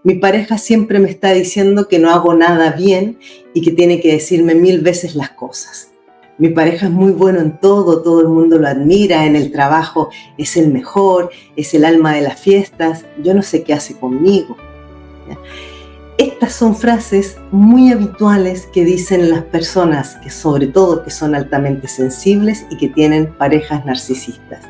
Mi pareja siempre me está diciendo que no hago nada bien y que tiene que decirme 1000 veces las cosas. Mi pareja es muy bueno en todo, todo el mundo lo admira, en el trabajo es el mejor, es el alma de las fiestas, yo no sé qué hace conmigo. ¿Ya? Estas son frases muy habituales que dicen las personas que sobre todo que son altamente sensibles y que tienen parejas narcisistas.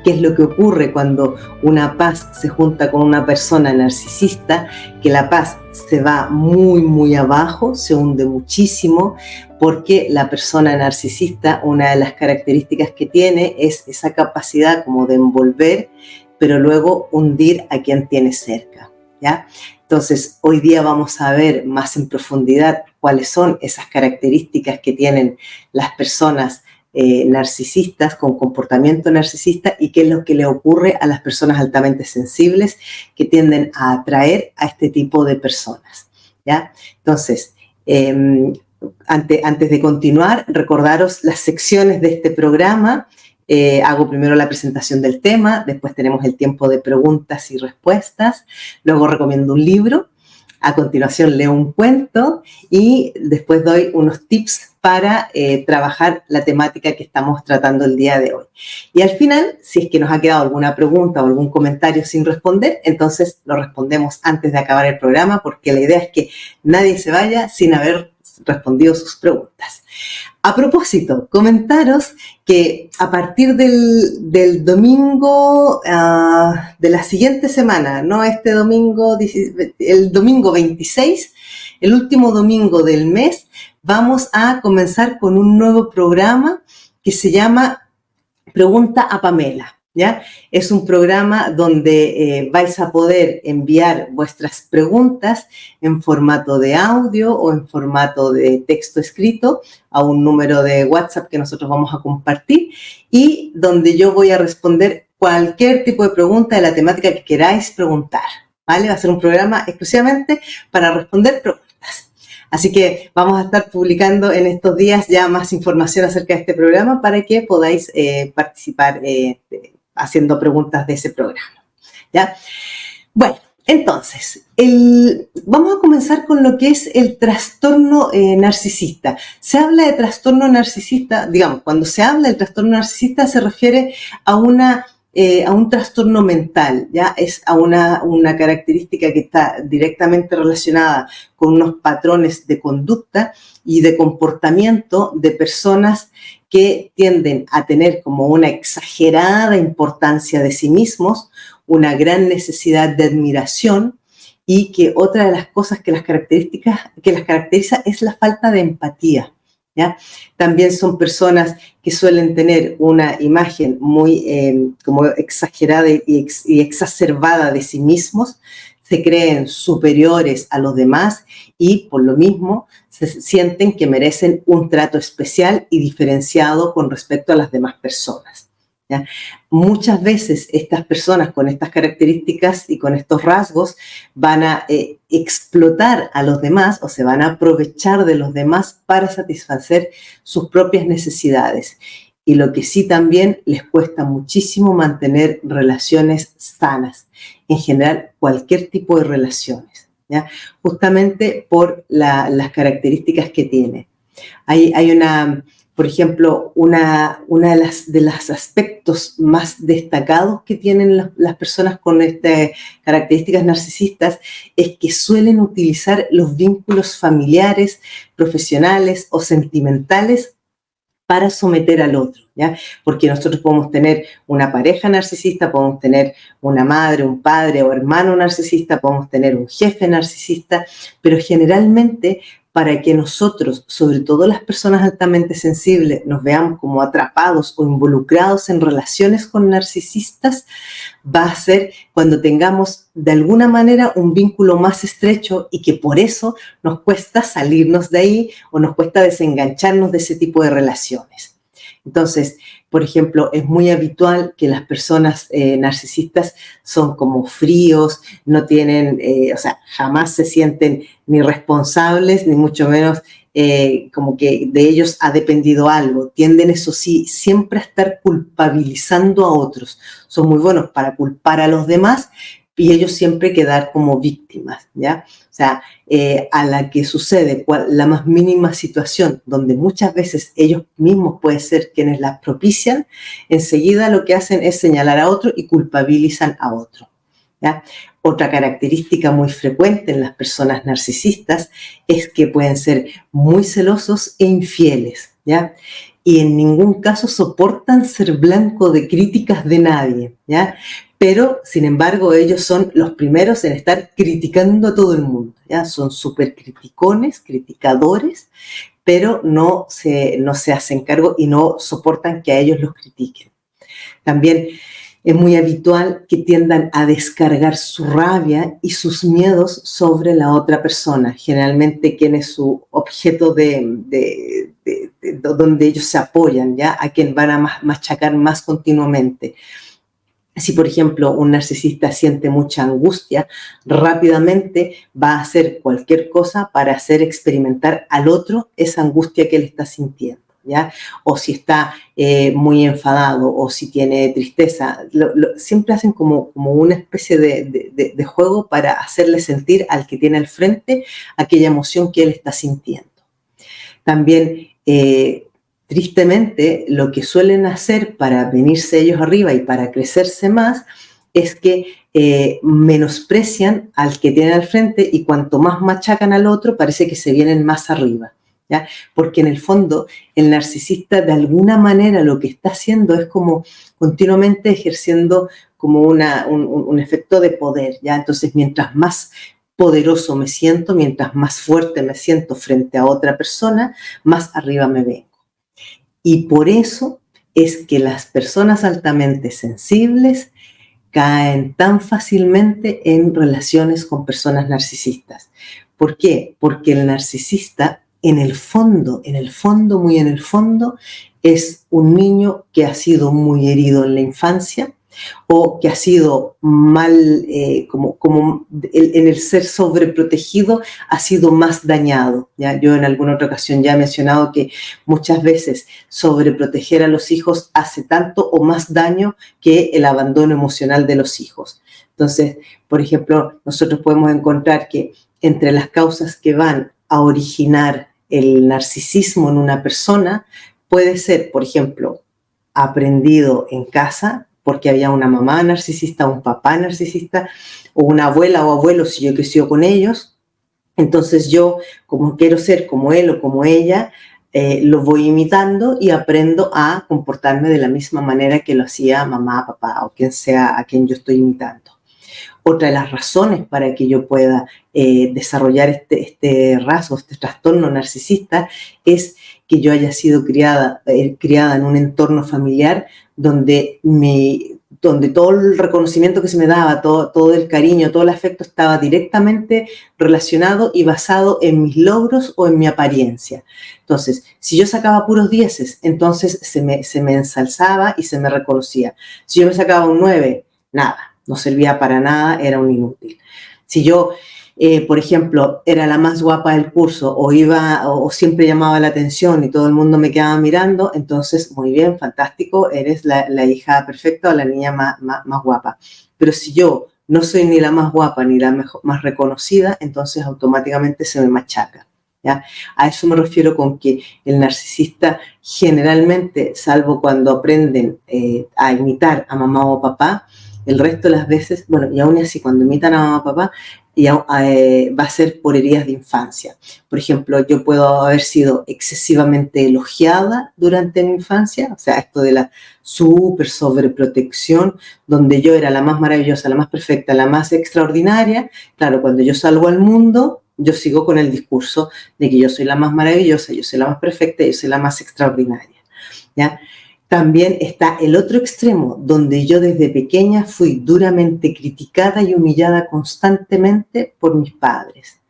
¿Qué es lo que ocurre cuando una paz se junta con una persona narcisista? Que la paz se va muy, muy abajo, se hunde muchísimo, porque la persona narcisista, una de las características que tiene es esa capacidad como de envolver, pero luego hundir a quien tiene cerca, ¿ya? Entonces, hoy día vamos a ver más en profundidad cuáles son esas características que tienen las personas narcisistas, con comportamiento narcisista, y qué es lo que le ocurre a las personas altamente sensibles que tienden a atraer a este tipo de personas, ¿ya? Entonces, antes de continuar, recordaros las secciones de este programa. Hago primero la presentación del tema, después tenemos el tiempo de preguntas y respuestas, luego recomiendo un libro, a continuación leo un cuento y después doy unos tips para trabajar la temática que estamos tratando el día de hoy. Y al final, si es que nos ha quedado alguna pregunta o algún comentario sin responder, entonces lo respondemos antes de acabar el programa, porque la idea es que nadie se vaya sin haber respondido sus preguntas. A propósito, comentaros que a partir del domingo de la siguiente semana, no este domingo, el domingo 26, el último domingo del mes, vamos a comenzar con un nuevo programa que se llama Pregunta a Pamela. ¿Ya? Es un programa donde vais a poder enviar vuestras preguntas en formato de audio o en formato de texto escrito a un número de WhatsApp que nosotros vamos a compartir, y donde yo voy a responder cualquier tipo de pregunta de la temática que queráis preguntar, ¿vale? Va a ser un programa exclusivamente para responder preguntas. Así que vamos a estar publicando en estos días ya más información acerca de este programa para que podáis participar haciendo preguntas de ese programa, ¿ya? Bueno, entonces, vamos a comenzar con lo que es el trastorno narcisista. Se habla de trastorno narcisista, digamos, cuando se habla del trastorno narcisista se refiere a un trastorno mental, ¿ya? Es a una característica que está directamente relacionada con unos patrones de conducta y de comportamiento de personas que tienden a tener como una exagerada importancia de sí mismos, una gran necesidad de admiración, y que otra de las cosas que las caracteriza es la falta de empatía, ¿ya? También son personas que suelen tener una imagen muy como exagerada y exacerbada de sí mismos, se creen superiores a los demás y por lo mismo se sienten que merecen un trato especial y diferenciado con respecto a las demás personas, ¿ya? Muchas veces estas personas con estas características y con estos rasgos van a explotar a los demás o se van a aprovechar de los demás para satisfacer sus propias necesidades. Y lo que sí también les cuesta muchísimo mantener relaciones sanas, en general cualquier tipo de relaciones, ¿ya? Justamente por las características que tiene. Hay por ejemplo, de los aspectos más destacados que tienen las personas con estas características narcisistas es que suelen utilizar los vínculos familiares, profesionales o sentimentales para someter al otro, ¿ya? Porque nosotros podemos tener una pareja narcisista, podemos tener una madre, un padre o hermano narcisista, podemos tener un jefe narcisista, pero generalmente para que nosotros, sobre todo las personas altamente sensibles, nos veamos como atrapados o involucrados en relaciones con narcisistas, va a ser cuando tengamos de alguna manera un vínculo más estrecho y que por eso nos cuesta salirnos de ahí o nos cuesta desengancharnos de ese tipo de relaciones. Entonces, por ejemplo, es muy habitual que las personas narcisistas son como fríos, no tienen, jamás se sienten ni responsables, ni mucho menos como que de ellos ha dependido algo. Tienden, eso sí, siempre a estar culpabilizando a otros. Son muy buenos para culpar a los demás, y ellos siempre quedar como víctimas, ¿ya? O sea, a la que sucede la más mínima situación, donde muchas veces ellos mismos pueden ser quienes las propician, enseguida lo que hacen es señalar a otro y culpabilizan a otro, ¿ya? Otra característica muy frecuente en las personas narcisistas es que pueden ser muy celosos e infieles, ¿ya? Y en ningún caso soportan ser blanco de críticas de nadie, ¿ya? Pero, sin embargo, ellos son los primeros en estar criticando a todo el mundo, ¿ya? Son súper criticones, criticadores, pero no se hacen cargo y no soportan que a ellos los critiquen. También es muy habitual que tiendan a descargar su rabia y sus miedos sobre la otra persona, generalmente quien es su objeto de donde ellos se apoyan, ¿ya? A quien van a machacar más continuamente. Si, por ejemplo, un narcisista siente mucha angustia, rápidamente va a hacer cualquier cosa para hacer experimentar al otro esa angustia que él está sintiendo, ¿ya? O si está muy enfadado o si tiene tristeza, siempre hacen como una especie de juego para hacerle sentir al que tiene al frente aquella emoción que él está sintiendo. También, tristemente, lo que suelen hacer para venirse ellos arriba y para crecerse más es que menosprecian al que tienen al frente y cuanto más machacan al otro parece que se vienen más arriba, ¿ya? Porque en el fondo el narcisista de alguna manera lo que está haciendo es como continuamente ejerciendo como un efecto de poder, ¿ya? Entonces, mientras más poderoso me siento, mientras más fuerte me siento frente a otra persona, más arriba me vengo. Y por eso es que las personas altamente sensibles caen tan fácilmente en relaciones con personas narcisistas. ¿Por qué? Porque el narcisista, en el fondo, muy en el fondo, es un niño que ha sido muy herido en la infancia, o que ha sido mal, como en el ser sobreprotegido ha sido más dañado, ¿ya? Yo en alguna otra ocasión ya he mencionado que muchas veces sobreproteger a los hijos hace tanto o más daño que el abandono emocional de los hijos. Entonces, por ejemplo, nosotros podemos encontrar que entre las causas que van a originar el narcisismo en una persona puede ser, por ejemplo, aprendido en casa, porque había una mamá narcisista, un papá narcisista, o una abuela o abuelo, si yo he crecido con ellos. Entonces yo, como quiero ser como él o como ella, lo voy imitando y aprendo a comportarme de la misma manera que lo hacía mamá, papá o quien sea a quien yo estoy imitando. Otra de las razones para que yo pueda desarrollar este rasgo, este trastorno narcisista, es que yo haya sido criada en un entorno familiar donde todo el reconocimiento que se me daba, todo el cariño, todo el afecto estaba directamente relacionado y basado en mis logros o en mi apariencia. Entonces, si yo sacaba puros 10, entonces se me ensalzaba y se me reconocía. Si yo me sacaba un 9, nada, no servía para nada, era un inútil. Si yo, por ejemplo, era la más guapa del curso o siempre llamaba la atención y todo el mundo me quedaba mirando, entonces, muy bien, fantástico, eres la hija perfecta o la niña más guapa. Pero si yo no soy ni la más guapa ni la más reconocida, entonces automáticamente se me machaca, ¿ya? A eso me refiero con que el narcisista generalmente, salvo cuando aprenden a imitar a mamá o papá, el resto de las veces, bueno, y aún así cuando imitan a mamá o papá, va a ser por heridas de infancia. Por ejemplo, yo puedo haber sido excesivamente elogiada durante mi infancia, o sea, esto de la súper sobreprotección, donde yo era la más maravillosa, la más perfecta, la más extraordinaria. Claro, cuando yo salgo al mundo, yo sigo con el discurso de que yo soy la más maravillosa, yo soy la más perfecta, yo soy la más extraordinaria, ¿ya? También está el otro extremo, donde yo desde pequeña fui duramente criticada y humillada constantemente por mis padres.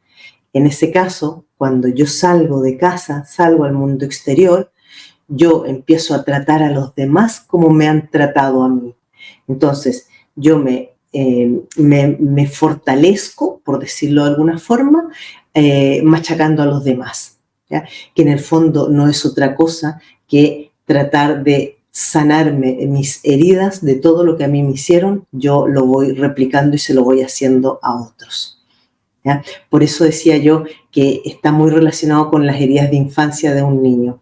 En ese caso, cuando yo salgo de casa, salgo al mundo exterior, yo empiezo a tratar a los demás como me han tratado a mí. Entonces, yo me fortalezco, por decirlo de alguna forma, machacando a los demás, ¿ya? Que en el fondo no es otra cosa que tratar de sanarme mis heridas de todo lo que a mí me hicieron, yo lo voy replicando y se lo voy haciendo a otros. ¿Ya? Por eso decía yo que está muy relacionado con las heridas de infancia de un niño.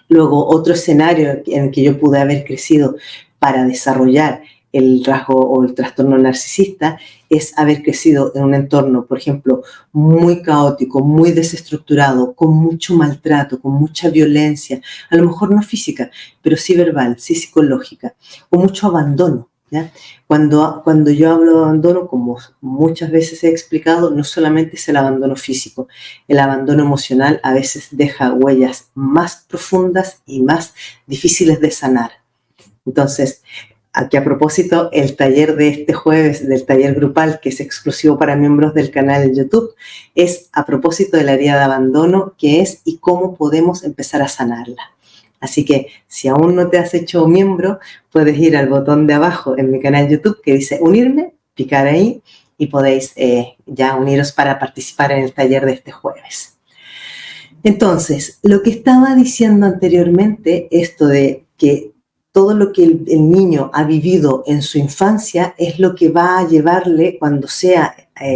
Luego, otro escenario en el que yo pude haber crecido para desarrollar el rasgo o el trastorno narcisista es haber crecido en un entorno, por ejemplo, muy caótico, muy desestructurado, con mucho maltrato, con mucha violencia, a lo mejor no física, pero sí verbal, sí psicológica, o mucho abandono. ¿Ya? Cuando yo hablo de abandono, como muchas veces he explicado, no solamente es el abandono físico, el abandono emocional a veces deja huellas más profundas y más difíciles de sanar. Entonces, aquí a propósito, el taller de este jueves, del taller grupal, que es exclusivo para miembros del canal de YouTube, es a propósito de la herida de abandono, que es y cómo podemos empezar a sanarla. Así que si aún no te has hecho miembro, puedes ir al botón de abajo en mi canal YouTube que dice unirme, picar ahí y podéis ya uniros para participar en el taller de este jueves. Entonces, lo que estaba diciendo anteriormente, esto de que todo lo que el niño ha vivido en su infancia es lo que va a llevarle cuando sea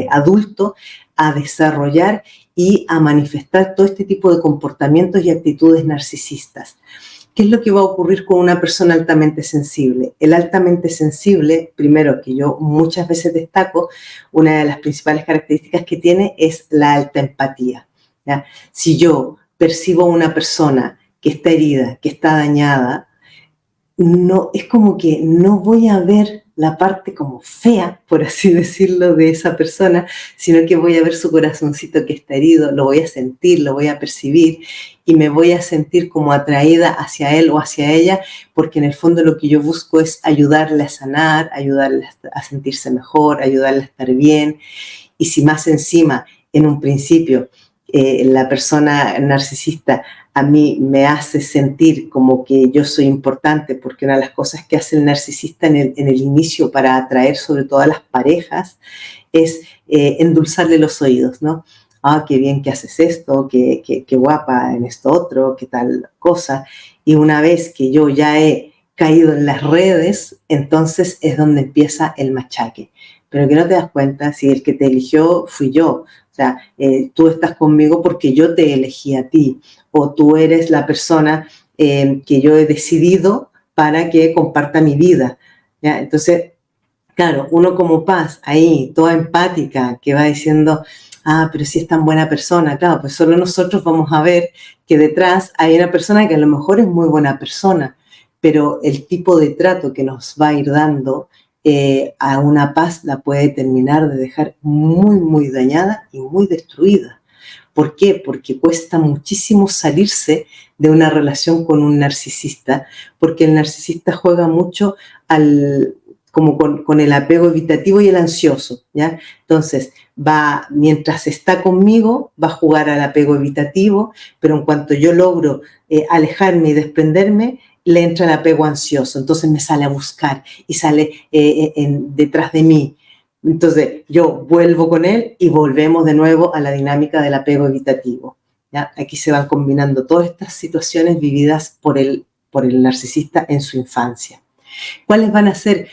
adulto a desarrollar y a manifestar todo este tipo de comportamientos y actitudes narcisistas. ¿Qué es lo que va a ocurrir con una persona altamente sensible? El altamente sensible, primero, que yo muchas veces destaco, una de las principales características que tiene es la alta empatía. ¿Ya? Si yo percibo a una persona que está herida, que está dañada, no, es como que no voy a ver la parte como fea, por así decirlo, de esa persona, sino que voy a ver su corazoncito que está herido, lo voy a sentir, lo voy a percibir y me voy a sentir como atraída hacia él o hacia ella, porque en el fondo lo que yo busco es ayudarle a sanar, ayudarle a sentirse mejor, ayudarle a estar bien. Y si más encima, en un principio, la persona narcisista a mí me hace sentir como que yo soy importante, porque una de las cosas que hace el narcisista en el inicio para atraer sobre todo a las parejas es endulzarle los oídos, ¿no? Ah, qué bien que haces esto, qué guapa en esto otro, qué tal cosa. Y una vez que yo ya he caído en las redes, entonces es donde empieza el machaque. Pero que no te das cuenta si el que te eligió fui yo. O sea, tú estás conmigo porque yo te elegí a ti, o tú eres la persona que yo he decidido para que comparta mi vida. ¿Ya? Entonces, claro, uno como Paz, ahí, toda empática, que va diciendo, ah, pero si es tan buena persona, claro, pues solo nosotros vamos a ver que detrás hay una persona que a lo mejor es muy buena persona, pero el tipo de trato que nos va a ir dando a una Paz la puede terminar de dejar muy, muy dañada y muy destruida. ¿Por qué? Porque cuesta muchísimo salirse de una relación con un narcisista, porque el narcisista juega mucho como con el apego evitativo y el ansioso, ¿ya? Entonces, mientras está conmigo, va a jugar al apego evitativo, pero en cuanto yo logro alejarme y desprenderme, le entra el apego ansioso, entonces me sale a buscar y sale detrás de mí. Entonces yo vuelvo con él y volvemos de nuevo a la dinámica del apego evitativo. ¿Ya? Aquí se van combinando todas estas situaciones vividas por el narcisista en su infancia. ¿Cuáles van a ser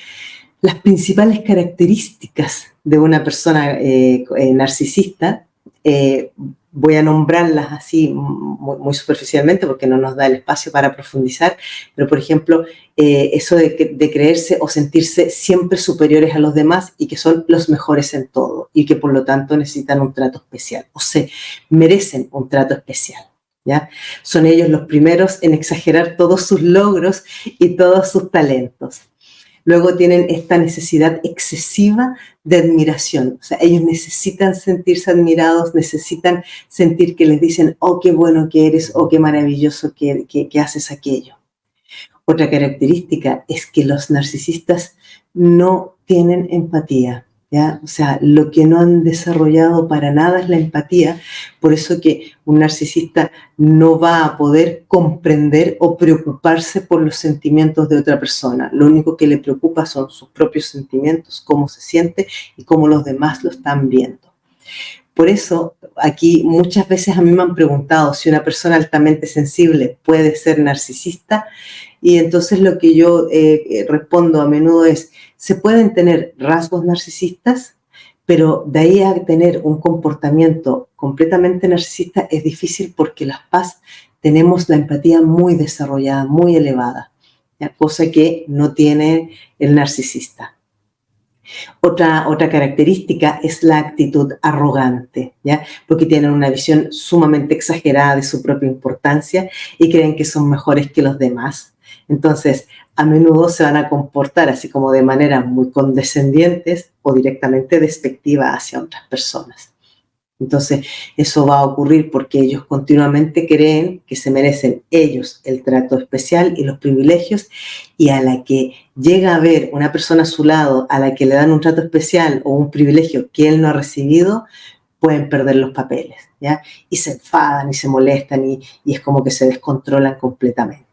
las principales características de una persona narcisista? Voy a nombrarlas así muy, muy superficialmente porque no nos da el espacio para profundizar, pero por ejemplo, eso de creerse o sentirse siempre superiores a los demás y que son los mejores en todo y que por lo tanto necesitan un trato especial o se merecen un trato especial. ¿Ya? Son ellos los primeros en exagerar todos sus logros y todos sus talentos. Luego tienen esta necesidad excesiva de admiración. O sea, ellos necesitan sentirse admirados, necesitan sentir que les dicen, oh, qué bueno que eres, oh, qué maravilloso que haces aquello. Otra característica es que los narcisistas no tienen empatía. ¿Ya? O sea, lo que no han desarrollado para nada es la empatía, por eso que un narcisista no va a poder comprender o preocuparse por los sentimientos de otra persona. Lo único que le preocupa son sus propios sentimientos, cómo se siente y cómo los demás lo están viendo. Por eso, aquí muchas veces a mí me han preguntado si una persona altamente sensible puede ser narcisista. Y entonces lo que yo respondo a menudo es, se pueden tener rasgos narcisistas, pero de ahí a tener un comportamiento completamente narcisista es difícil porque las PAS tenemos la empatía muy desarrollada, muy elevada, ¿ya? Cosa que no tiene el narcisista. Otra característica es la actitud arrogante, ¿ya? Porque tienen una visión sumamente exagerada de su propia importancia y creen que son mejores que los demás. Entonces, a menudo se van a comportar así como de manera muy condescendientes o directamente despectiva hacia otras personas. Entonces, eso va a ocurrir porque ellos continuamente creen que se merecen ellos el trato especial y los privilegios, y a la que llega a ver una persona a su lado a la que le dan un trato especial o un privilegio que él no ha recibido, pueden perder los papeles, ¿ya? Y se enfadan y se molestan y es como que se descontrolan completamente.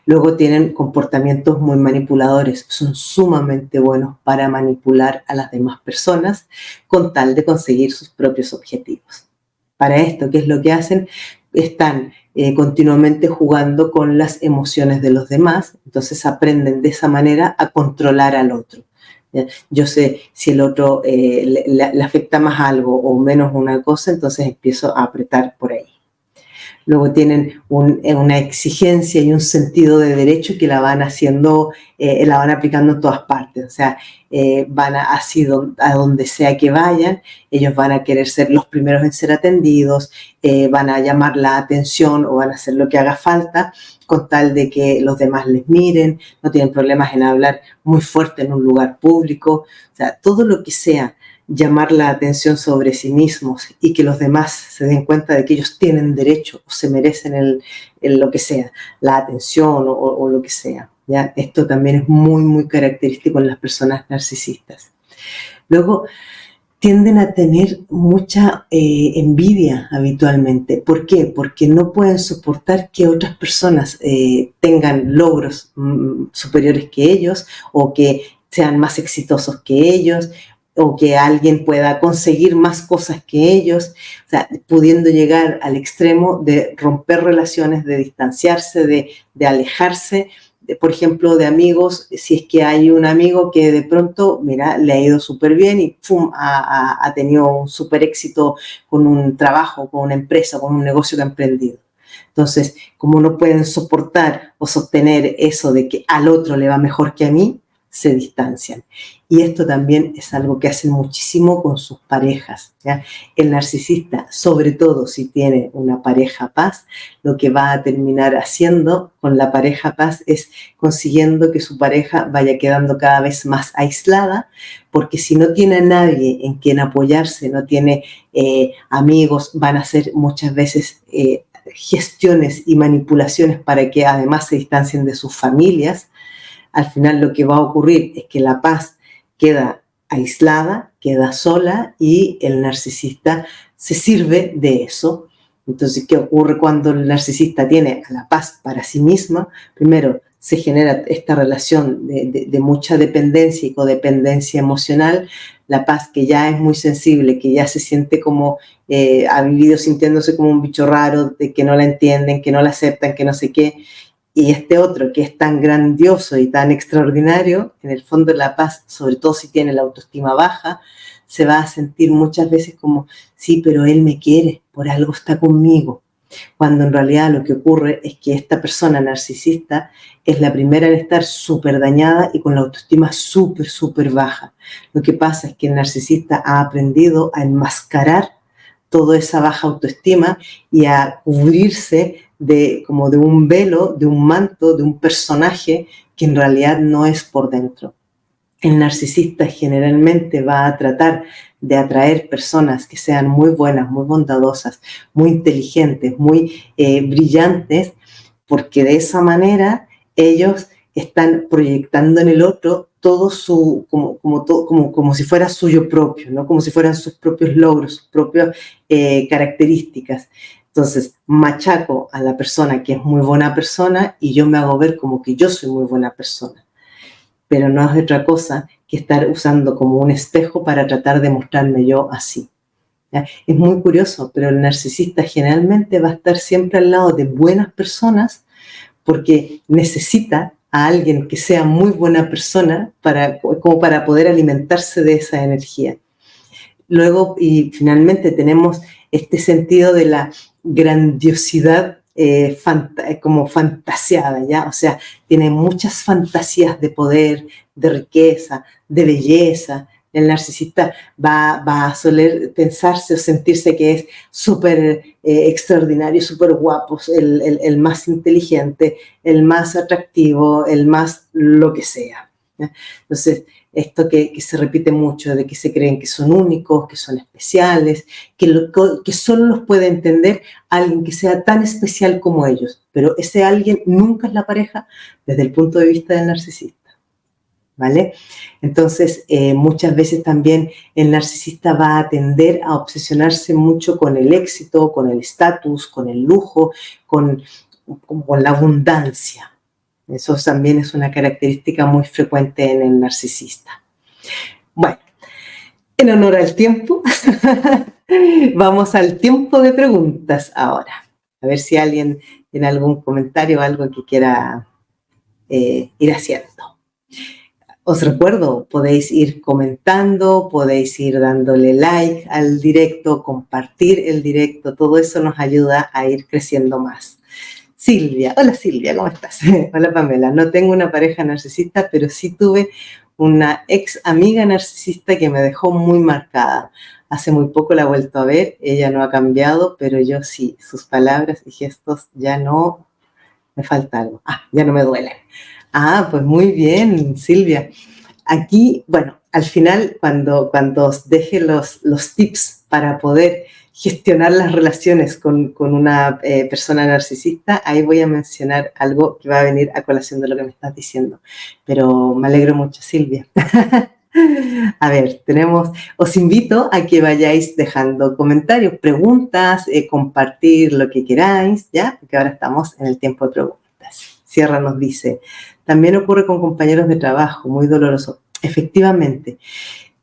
Luego tienen comportamientos muy manipuladores, son sumamente buenos para manipular a las demás personas con tal de conseguir sus propios objetivos. Para esto, ¿qué es lo que hacen? Están continuamente jugando con las emociones de los demás, entonces aprenden de esa manera a controlar al otro. Yo sé si el otro le afecta más algo o menos una cosa, entonces empiezo a apretar por ahí. Luego tienen una exigencia y un sentido de derecho que la van haciendo, la van aplicando en todas partes. O sea, van así a donde sea que vayan, ellos van a querer ser los primeros en ser atendidos, van a llamar la atención o van a hacer lo que haga falta con tal de que los demás les miren, no tienen problemas en hablar muy fuerte en un lugar público. O sea, todo lo que sea llamar la atención sobre sí mismos y que los demás se den cuenta de que ellos tienen derecho o se merecen lo que sea, la atención o lo que sea, ¿ya? Esto también es muy, muy característico en las personas narcisistas. Luego, tienden a tener mucha envidia habitualmente. ¿Por qué? Porque no pueden soportar que otras personas tengan logros superiores que ellos o que sean más exitosos que ellos, o que alguien pueda conseguir más cosas que ellos, o sea, pudiendo llegar al extremo de romper relaciones, de distanciarse, de alejarse, por ejemplo, de amigos, si es que hay un amigo que de pronto, mira, le ha ido súper bien y ¡pum!, ha tenido un súper éxito con un trabajo, con una empresa, con un negocio que ha emprendido. Entonces, como no pueden soportar o sostener eso de que al otro le va mejor que a mí, se distancian. Y esto también es algo que hacen muchísimo con sus parejas, ¿ya? El narcisista, sobre todo si tiene una pareja paz, lo que va a terminar haciendo con la pareja paz es consiguiendo que su pareja vaya quedando cada vez más aislada, porque si no tiene a nadie en quien apoyarse, no tiene amigos, van a hacer muchas veces gestiones y manipulaciones para que además se distancien de sus familias. Al final lo que va a ocurrir es que la paz queda aislada, queda sola y el narcisista se sirve de eso. Entonces, ¿qué ocurre cuando el narcisista tiene a la paz para sí misma? Primero, se genera esta relación de mucha dependencia y codependencia emocional. La paz, que ya es muy sensible, que ya se siente como, ha vivido sintiéndose como un bicho raro, de que no la entienden, que no la aceptan, que no sé qué. Y este otro, que es tan grandioso y tan extraordinario, en el fondo la paz, sobre todo si tiene la autoestima baja, se va a sentir muchas veces como, sí, pero él me quiere, por algo está conmigo. Cuando en realidad lo que ocurre es que esta persona narcisista es la primera en estar súper dañada y con la autoestima súper, súper baja. Lo que pasa es que el narcisista ha aprendido a enmascarar toda esa baja autoestima y a cubrirse como de un velo, de un manto, de un personaje que en realidad no es por dentro. El narcisista generalmente va a tratar de atraer personas que sean muy buenas, muy bondadosas, muy inteligentes, muy brillantes, porque de esa manera ellos están proyectando en el otro todo como si fuera suyo propio, ¿no? Como si fueran sus propios logros, sus propias características. Entonces, machaco a la persona que es muy buena persona y yo me hago ver como que yo soy muy buena persona. Pero no es otra cosa que estar usando como un espejo para tratar de mostrarme yo así, ¿ya? Es muy curioso, pero el narcisista generalmente va a estar siempre al lado de buenas personas porque necesita a alguien que sea muy buena persona como para poder alimentarse de esa energía. Luego, y finalmente tenemos este sentido de la grandiosidad como fantasiada, ¿ya? O sea, tiene muchas fantasías de poder, de riqueza, de belleza. El narcisista va a soler pensarse o sentirse que es súper extraordinario, súper guapo, el más inteligente, el más atractivo, el más lo que sea, ¿ya? Entonces, esto que se repite mucho, de que se creen que son únicos, que son especiales, que solo los puede entender alguien que sea tan especial como ellos, pero ese alguien nunca es la pareja desde el punto de vista del narcisista, ¿vale? Entonces, muchas veces también el narcisista va a tender a obsesionarse mucho con el éxito, con el estatus, con el lujo, con la abundancia. Eso también es una característica muy frecuente en el narcisista. Bueno, en honor al tiempo, vamos al tiempo de preguntas ahora. A ver si alguien tiene algún comentario o algo que quiera ir haciendo. Os recuerdo, podéis ir comentando, podéis ir dándole like al directo, compartir el directo, todo eso nos ayuda a ir creciendo más. Silvia, hola Silvia, ¿cómo estás? Hola Pamela, no tengo una pareja narcisista, pero sí tuve una ex amiga narcisista que me dejó muy marcada. Hace muy poco la he vuelto a ver, ella no ha cambiado, pero yo sí, sus palabras y gestos ya no, me falta algo, ya no me duelen. Pues muy bien, Silvia. Aquí, bueno, al final, cuando os deje los tips para poder gestionar las relaciones con una persona narcisista, ahí voy a mencionar algo que va a venir a colación de lo que me estás diciendo. Pero me alegro mucho, Silvia. A ver, os invito a que vayáis dejando comentarios, preguntas, compartir lo que queráis, ¿ya? Porque ahora estamos en el tiempo de preguntas. Sierra nos dice, también ocurre con compañeros de trabajo, muy doloroso. Efectivamente,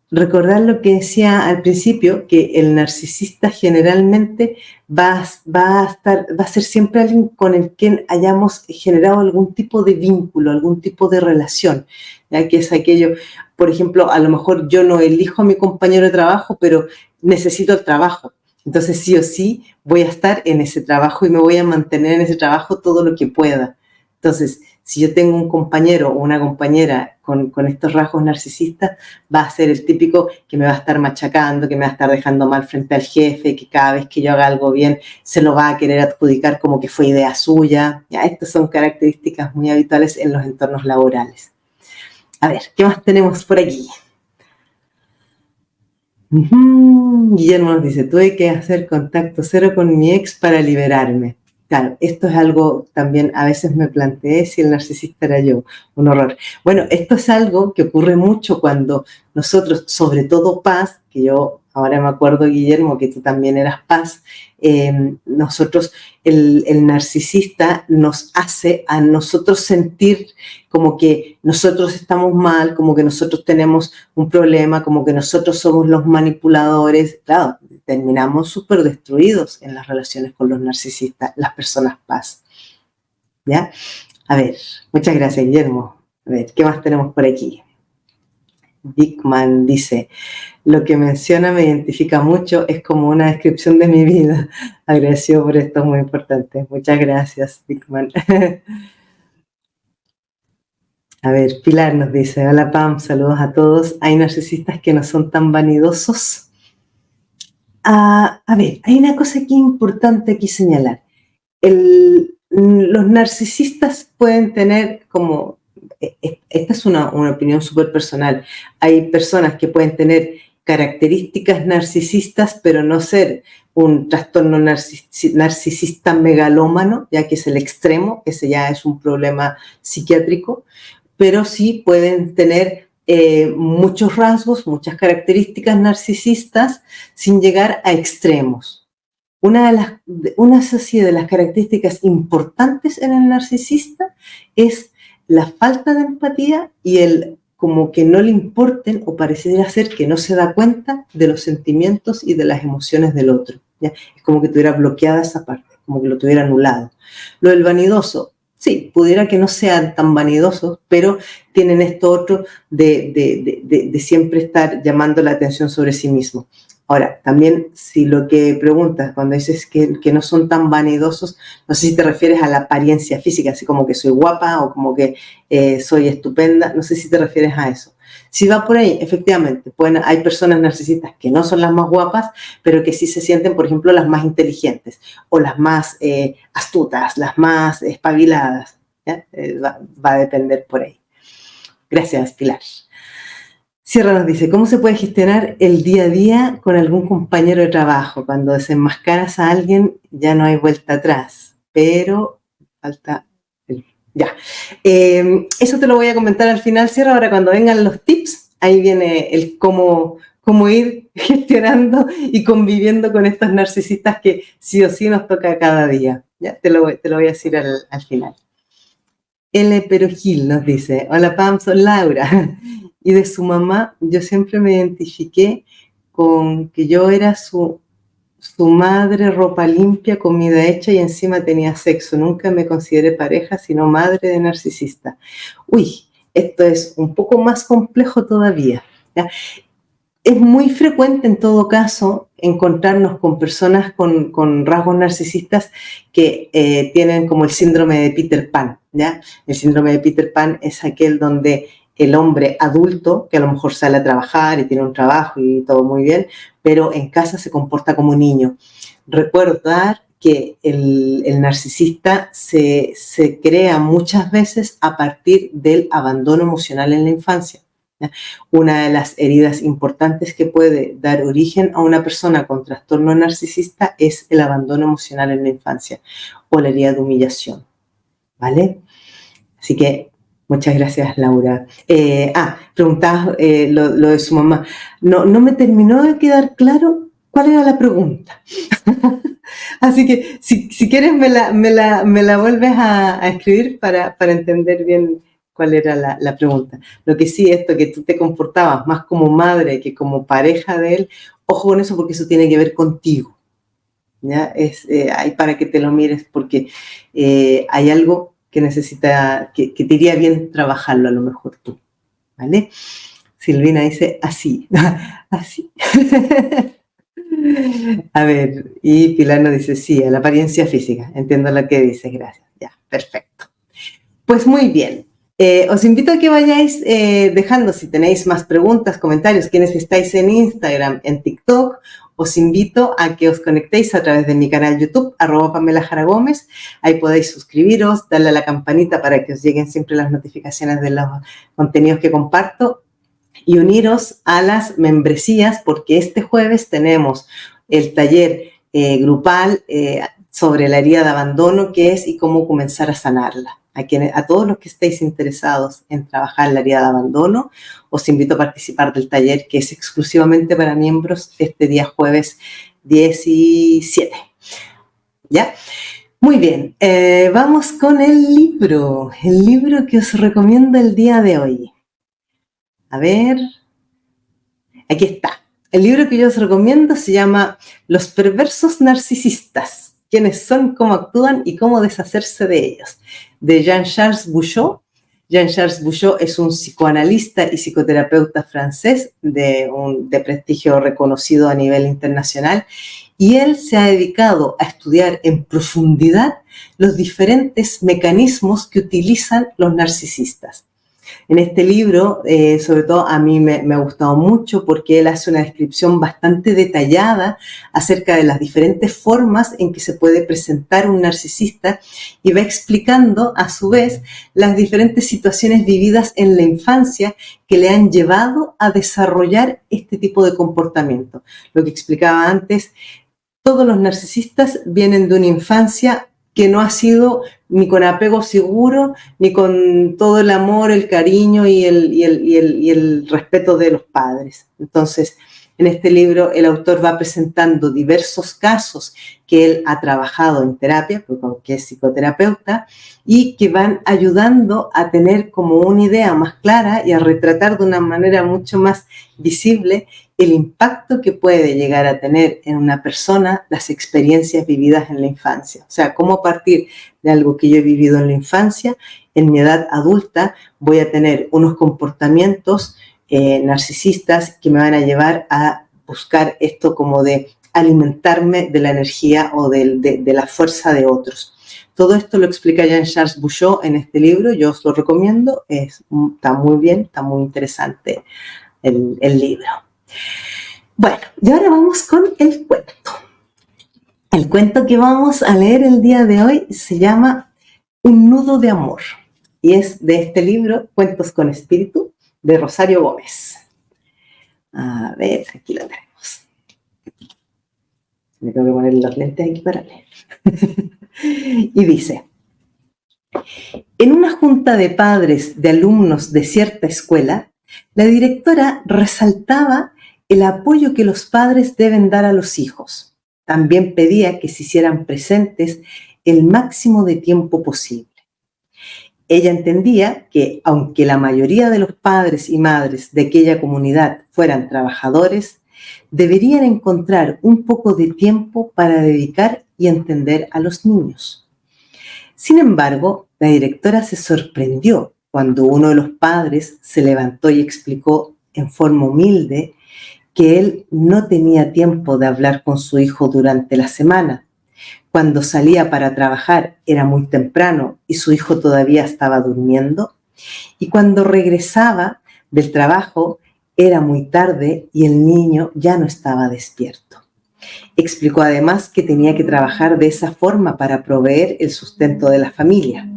recordar lo que decía al principio, que el narcisista generalmente va a ser siempre alguien con el que hayamos generado algún tipo de vínculo, algún tipo de relación, ya que es aquello, por ejemplo, a lo mejor yo no elijo a mi compañero de trabajo, pero necesito el trabajo. Entonces sí o sí voy a estar en ese trabajo y me voy a mantener en ese trabajo todo lo que pueda. Entonces, si yo tengo un compañero o una compañera con estos rasgos narcisistas, va a ser el típico que me va a estar machacando, que me va a estar dejando mal frente al jefe, que cada vez que yo haga algo bien se lo va a querer adjudicar como que fue idea suya. Ya, estas son características muy habituales en los entornos laborales. A ver, ¿qué más tenemos por aquí? Guillermo nos dice, tuve que hacer contacto cero con mi ex para liberarme. Claro, esto es algo también, a veces me planteé si el narcisista era yo, un horror. Bueno, esto es algo que ocurre mucho cuando nosotros, sobre todo Paz, que yo ahora me acuerdo, Guillermo, que tú también eras Paz, nosotros, el narcisista nos hace a nosotros sentir como que nosotros estamos mal, como que nosotros tenemos un problema, como que nosotros somos los manipuladores. Claro, terminamos súper destruidos en las relaciones con los narcisistas, las personas Paz. ¿Ya? A ver, muchas gracias, Guillermo. A ver, ¿qué más tenemos por aquí? Dickman dice, lo que menciona me identifica mucho, es como una descripción de mi vida. Agradecido por esto, muy importante. Muchas gracias, Dickman. A ver, Pilar nos dice, hola Pam, saludos a todos. ¿Hay narcisistas que no son tan vanidosos? A ver, hay una cosa aquí importante aquí señalar. Los narcisistas pueden tener como, esta es una opinión súper personal, hay personas que pueden tener características narcisistas, pero no ser un trastorno narcisista megalómano, ya que es el extremo, ese ya es un problema psiquiátrico, pero sí pueden tener muchos rasgos, muchas características narcisistas sin llegar a extremos. Una de las características importantes en el narcisista es la falta de empatía y el como que no le importen o pareciera ser que no se da cuenta de los sentimientos y de las emociones del otro, ¿ya? Es como que tuviera bloqueada esa parte, como que lo tuviera anulado. Lo del vanidoso, sí, pudiera que no sean tan vanidosos, pero tienen esto otro de siempre estar llamando la atención sobre sí mismo. Ahora, también si lo que preguntas cuando dices que no son tan vanidosos, no sé si te refieres a la apariencia física, así como que soy guapa o como que soy estupenda, no sé si te refieres a eso. Si va por ahí, efectivamente, hay personas narcisistas que no son las más guapas, pero que sí se sienten, por ejemplo, las más inteligentes o las más astutas, las más espabiladas. Va a depender por ahí. Gracias, Pilar. Sierra nos dice, ¿cómo se puede gestionar el día a día con algún compañero de trabajo? Cuando desenmascaras a alguien ya no hay vuelta atrás, pero falta ya. Eso te lo voy a comentar al final, Sierra. Ahora cuando vengan los tips, ahí viene el cómo ir gestionando y conviviendo con estos narcisistas que sí o sí nos toca cada día. Ya te lo voy a decir al final. L. Perogil nos dice, hola Pam, soy Laura. Y de su mamá, yo siempre me identifiqué con que yo era su madre, ropa limpia, comida hecha y encima tenía sexo. Nunca me consideré pareja, sino madre de narcisista. Uy, esto es un poco más complejo todavía, ¿ya? Es muy frecuente en todo caso encontrarnos con personas con rasgos narcisistas que tienen como el síndrome de Peter Pan, ¿ya? El síndrome de Peter Pan es aquel donde el hombre adulto, que a lo mejor sale a trabajar y tiene un trabajo y todo muy bien, pero en casa se comporta como un niño. Recordar que el narcisista se crea muchas veces a partir del abandono emocional en la infancia. Una de las heridas importantes que puede dar origen a una persona con trastorno narcisista es el abandono emocional en la infancia o la herida de humillación, ¿vale? Así que muchas gracias, Laura. Preguntabas lo de su mamá. No me terminó de quedar claro cuál era la pregunta. Así que si quieres me la vuelves a escribir para entender bien cuál era la pregunta. Lo que sí, esto que tú te comportabas más como madre que como pareja de él, ojo con eso porque eso tiene que ver contigo. ¿Ya? Ahí para que te lo mires porque hay algo que necesita, que te iría bien trabajarlo a lo mejor tú, ¿vale? Silvina dice, así, así. A ver, y Pilar nos dice, sí, a la apariencia física, entiendo lo que dices, gracias, ya, perfecto. Pues muy bien, os invito a que vayáis dejando, si tenéis más preguntas, comentarios, quienes estáis en Instagram, en TikTok, os invito a que os conectéis a través de mi canal YouTube, @PamelaJaraGómez. Ahí podéis suscribiros, darle a la campanita para que os lleguen siempre las notificaciones de los contenidos que comparto y uniros a las membresías porque este jueves tenemos el taller grupal sobre la herida de abandono, qué es y cómo comenzar a sanarla. A todos los que estéis interesados en trabajar la herida de abandono, os invito a participar del taller que es exclusivamente para miembros este día jueves 17. ¿Ya? Muy bien, vamos con el libro que os recomiendo el día de hoy. A ver, aquí está. El libro que yo os recomiendo se llama Los perversos narcisistas, quiénes son, cómo actúan y cómo deshacerse de ellos, de Jean-Charles Bouchot. Jean-Charles Bouchot es un psicoanalista y psicoterapeuta francés de prestigio reconocido a nivel internacional y él se ha dedicado a estudiar en profundidad los diferentes mecanismos que utilizan los narcisistas. En este libro, sobre todo a mí me ha gustado mucho porque él hace una descripción bastante detallada acerca de las diferentes formas en que se puede presentar un narcisista y va explicando a su vez las diferentes situaciones vividas en la infancia que le han llevado a desarrollar este tipo de comportamiento. Lo que explicaba antes, todos los narcisistas vienen de una infancia que no ha sido ni con apego seguro, ni con todo el amor, el cariño y el respeto de los padres. Entonces, en este libro el autor va presentando diversos casos que él ha trabajado en terapia, porque es psicoterapeuta, y que van ayudando a tener como una idea más clara y a retratar de una manera mucho más visible el impacto que puede llegar a tener en una persona las experiencias vividas en la infancia. O sea, cómo a partir de algo que yo he vivido en la infancia, en mi edad adulta voy a tener unos comportamientos narcisistas que me van a llevar a buscar esto como de alimentarme de la energía o de la fuerza de otros. Todo esto lo explica Jean-Charles Bouchot en este libro, yo os lo recomiendo, está muy bien, está muy interesante el libro. Bueno, y ahora vamos con el cuento. El cuento que vamos a leer el día de hoy se llama Un nudo de amor y es de este libro, Cuentos con Espíritu, de Rosario Gómez. A ver, aquí lo tenemos. Me tengo que poner los lentes aquí para leer. Y dice: en una junta de padres de alumnos de cierta escuela, la directora resaltaba el apoyo que los padres deben dar a los hijos. También pedía que se hicieran presentes el máximo de tiempo posible. Ella entendía que, aunque la mayoría de los padres y madres de aquella comunidad fueran trabajadores, deberían encontrar un poco de tiempo para dedicar y entender a los niños. Sin embargo, la directora se sorprendió cuando uno de los padres se levantó y explicó en forma humilde que él no tenía tiempo de hablar con su hijo durante la semana. Cuando salía para trabajar era muy temprano y su hijo todavía estaba durmiendo. Y cuando regresaba del trabajo era muy tarde y el niño ya no estaba despierto. Explicó además que tenía que trabajar de esa forma para proveer el sustento de la familia.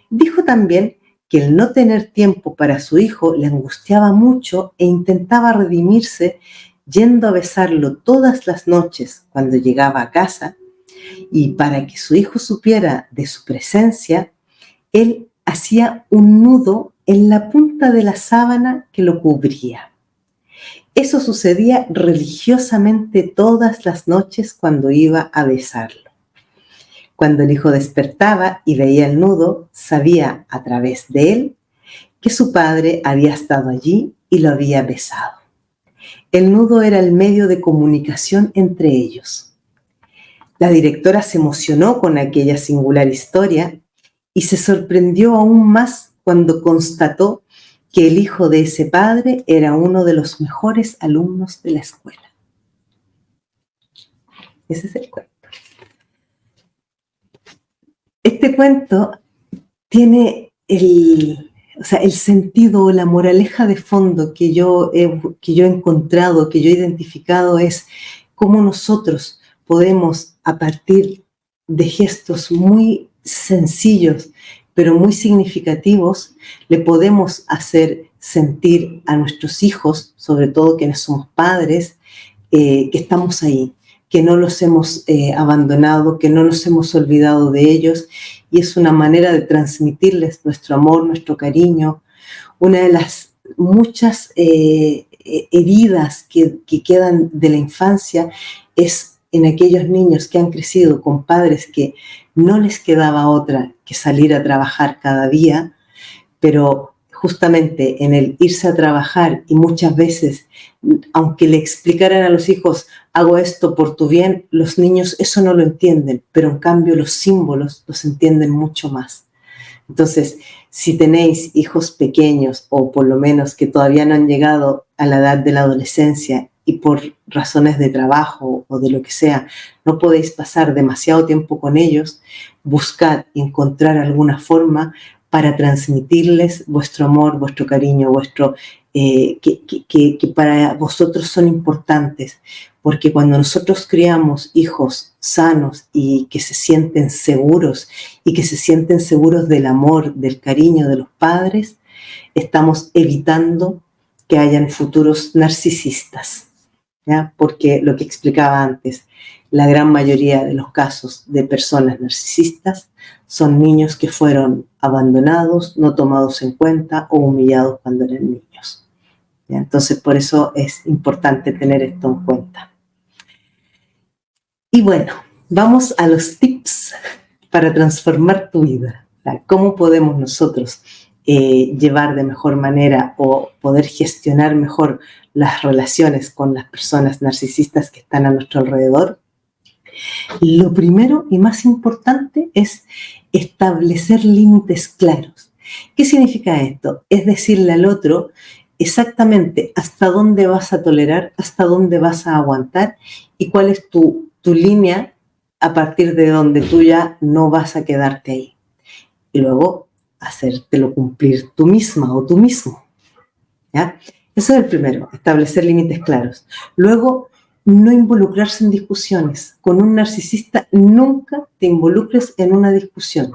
Dijo también que el no tener tiempo para su hijo le angustiaba mucho e intentaba redimirse yendo a besarlo todas las noches cuando llegaba a casa, y para que su hijo supiera de su presencia, él hacía un nudo en la punta de la sábana que lo cubría. Eso sucedía religiosamente todas las noches cuando iba a besarlo. Cuando el hijo despertaba y veía el nudo, sabía a través de él que su padre había estado allí y lo había besado. El nudo era el medio de comunicación entre ellos. La directora se emocionó con aquella singular historia y se sorprendió aún más cuando constató que el hijo de ese padre era uno de los mejores alumnos de la escuela. Ese es el cuento. Este cuento tiene el sentido o la moraleja de fondo que yo he encontrado, que yo he identificado, es cómo nosotros podemos, a partir de gestos muy sencillos, pero muy significativos, le podemos hacer sentir a nuestros hijos, sobre todo quienes somos padres, que estamos ahí, que no los hemos abandonado, que no nos hemos olvidado de ellos, y es una manera de transmitirles nuestro amor, nuestro cariño. Una de las muchas heridas que quedan de la infancia es en aquellos niños que han crecido con padres que no les quedaba otra que salir a trabajar cada día, pero justamente en el irse a trabajar y muchas veces, aunque le explicaran a los hijos, hago esto por tu bien, los niños eso no lo entienden, pero en cambio los símbolos los entienden mucho más. Entonces, si tenéis hijos pequeños o por lo menos que todavía no han llegado a la edad de la adolescencia y por razones de trabajo o de lo que sea, no podéis pasar demasiado tiempo con ellos, buscad encontrar alguna forma para transmitirles vuestro amor, vuestro cariño, que para vosotros son importantes, porque cuando nosotros criamos hijos sanos y que se sienten seguros y que se sienten seguros del amor, del cariño de los padres, estamos evitando que hayan futuros narcisistas, ¿ya? Porque lo que explicaba antes, la gran mayoría de los casos de personas narcisistas son niños que fueron abandonados, no tomados en cuenta o humillados cuando eran niños. ¿Ya? Entonces, por eso es importante tener esto en cuenta. Y bueno, vamos a los tips para transformar tu vida. ¿Cómo podemos nosotros llevar de mejor manera o poder gestionar mejor las relaciones con las personas narcisistas que están a nuestro alrededor, lo primero y más importante es establecer límites claros. ¿Qué significa esto? Es decirle al otro exactamente hasta dónde vas a tolerar, hasta dónde vas a aguantar y cuál es tu línea a partir de donde tú ya no vas a quedarte ahí. Y luego hacértelo cumplir tú misma o tú mismo, ¿ya? Eso es el primero, establecer límites claros. Luego, no involucrarse en discusiones. Con un narcisista nunca te involucres en una discusión.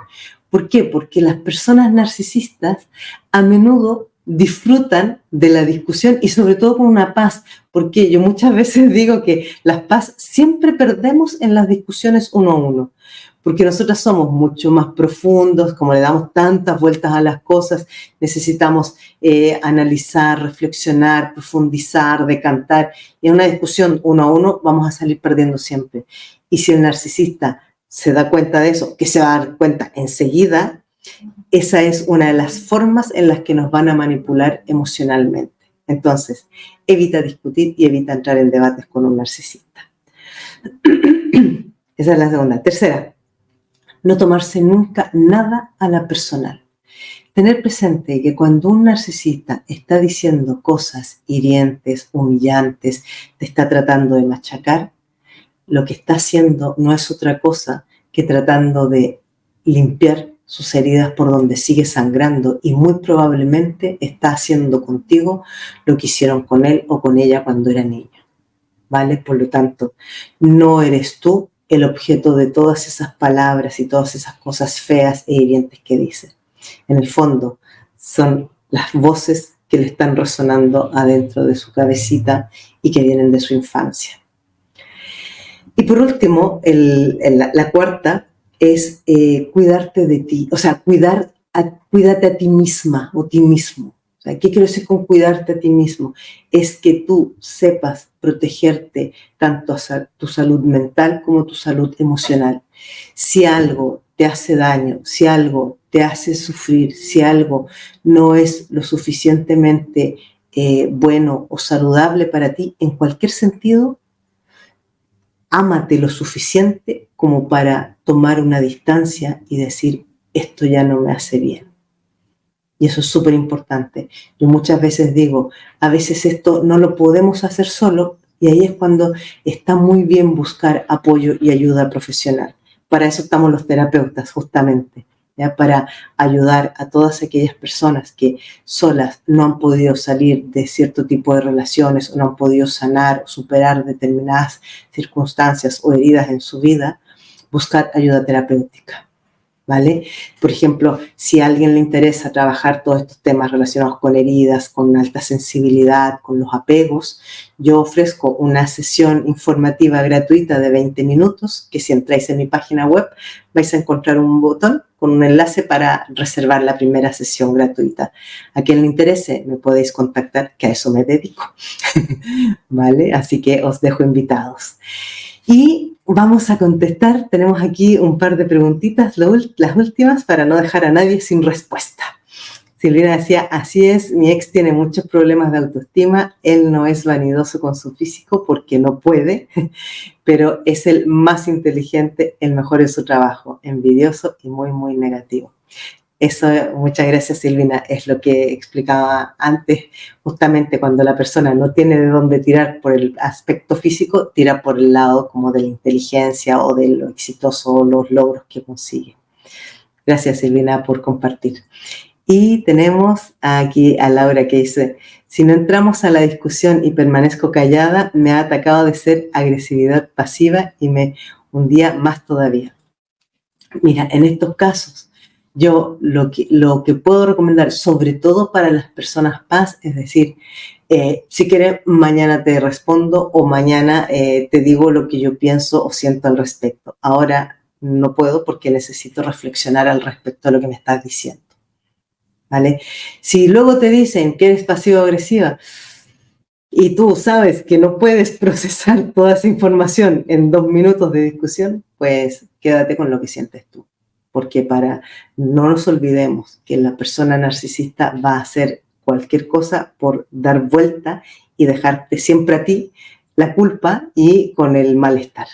¿Por qué? Porque las personas narcisistas a menudo disfrutan de la discusión y sobre todo con una paz, porque yo muchas veces digo que la paz siempre perdemos en las discusiones uno a uno, porque nosotros somos mucho más profundos, como le damos tantas vueltas a las cosas, necesitamos analizar, reflexionar, profundizar, decantar, y en una discusión uno a uno vamos a salir perdiendo siempre. Y si el narcisista se da cuenta de eso, que se va a dar cuenta enseguida, esa es una de las formas en las que nos van a manipular emocionalmente. Entonces, evita discutir y evita entrar en debates con un narcisista. Esa es la segunda. Tercera, no tomarse nunca nada a la personal. Tener presente que cuando un narcisista está diciendo cosas hirientes, humillantes, te está tratando de machacar, lo que está haciendo no es otra cosa que tratando de limpiar sus heridas por donde sigue sangrando y muy probablemente está haciendo contigo lo que hicieron con él o con ella cuando era niño, ¿vale? Por lo tanto, no eres tú el objeto de todas esas palabras y todas esas cosas feas e hirientes que dice. En el fondo, son las voces que le están resonando adentro de su cabecita y que vienen de su infancia. Y por último, la cuarta es cuidarte de ti, o sea, cuídate a ti misma o ti mismo. O sea, ¿qué quiero decir con cuidarte a ti mismo? Es que tú sepas protegerte tanto a tu salud mental como tu salud emocional. Si algo te hace daño, si algo te hace sufrir, si algo no es lo suficientemente bueno o saludable para ti, en cualquier sentido, ámate lo suficiente como para tomar una distancia y decir, esto ya no me hace bien. Y eso es súper importante. Yo muchas veces digo, a veces esto no lo podemos hacer solo, y ahí es cuando está muy bien buscar apoyo y ayuda profesional. Para eso estamos los terapeutas, justamente, ¿ya? Para ayudar a todas aquellas personas que solas no han podido salir de cierto tipo de relaciones o no han podido sanar o superar determinadas circunstancias o heridas en su vida, buscar ayuda terapéutica, ¿vale? Por ejemplo, si a alguien le interesa trabajar todos estos temas relacionados con heridas, con alta sensibilidad, con los apegos, yo ofrezco una sesión informativa gratuita de 20 minutos, que si entráis en mi página web vais a encontrar un botón con un enlace para reservar la primera sesión gratuita. A quien le interese me podéis contactar, que a eso me dedico, ¿vale? Así que os dejo invitados. Y vamos a contestar, tenemos aquí un par de preguntitas, las últimas, para no dejar a nadie sin respuesta. Silvina decía, así es, mi ex tiene muchos problemas de autoestima, él no es vanidoso con su físico porque no puede, pero es el más inteligente, el mejor en su trabajo, envidioso y muy, muy negativo. Eso, muchas gracias Silvina, es lo que explicaba antes, justamente cuando la persona no tiene de dónde tirar por el aspecto físico, tira por el lado como de la inteligencia o de lo exitoso o los logros que consigue. Gracias Silvina por compartir. Y tenemos aquí a Laura que dice, si no entramos a la discusión y permanezco callada, me ha atacado de ser agresividad pasiva y me hundía más todavía. Mira, en estos casos, yo lo que puedo recomendar, sobre todo para las personas paz, es decir, si quieres, mañana te respondo o mañana te digo lo que yo pienso o siento al respecto. Ahora no puedo porque necesito reflexionar al respecto de lo que me estás diciendo, ¿vale? Si luego te dicen que eres pasivo-agresiva y tú sabes que no puedes procesar toda esa información en 2 minutos de discusión, pues quédate con lo que sientes tú. porque no nos olvidemos que la persona narcisista va a hacer cualquier cosa por dar vuelta y dejarte siempre a ti la culpa y con el malestar.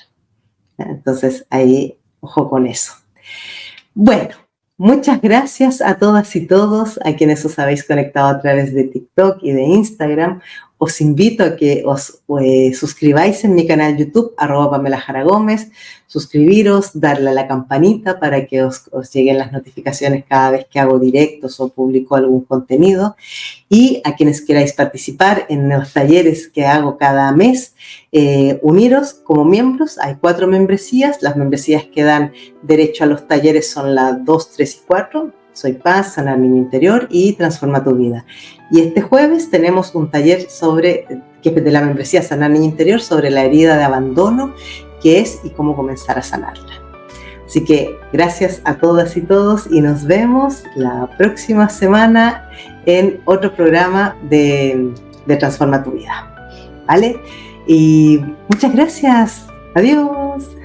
Entonces, ahí, ojo con eso. Bueno, muchas gracias a todas y todos, a quienes os habéis conectado a través de TikTok y de Instagram. Os invito a que os suscribáis en mi canal YouTube, @PamelaJaraGómez, suscribiros, darle a la campanita para que os lleguen las notificaciones cada vez que hago directos o publico algún contenido. Y a quienes queráis participar en los talleres que hago cada mes, uniros como miembros. Hay 4 membresías. Las membresías que dan derecho a los talleres son las 2, 3 y 4. Soy Paz, Sanar Niño Interior y Transforma tu Vida. Y este jueves tenemos un taller que es de la membresía Sanar Niño Interior, sobre la herida de abandono, qué es y cómo comenzar a sanarla. Así que gracias a todas y todos y nos vemos la próxima semana en otro programa de Transforma tu Vida. ¿Vale? Y muchas gracias. Adiós.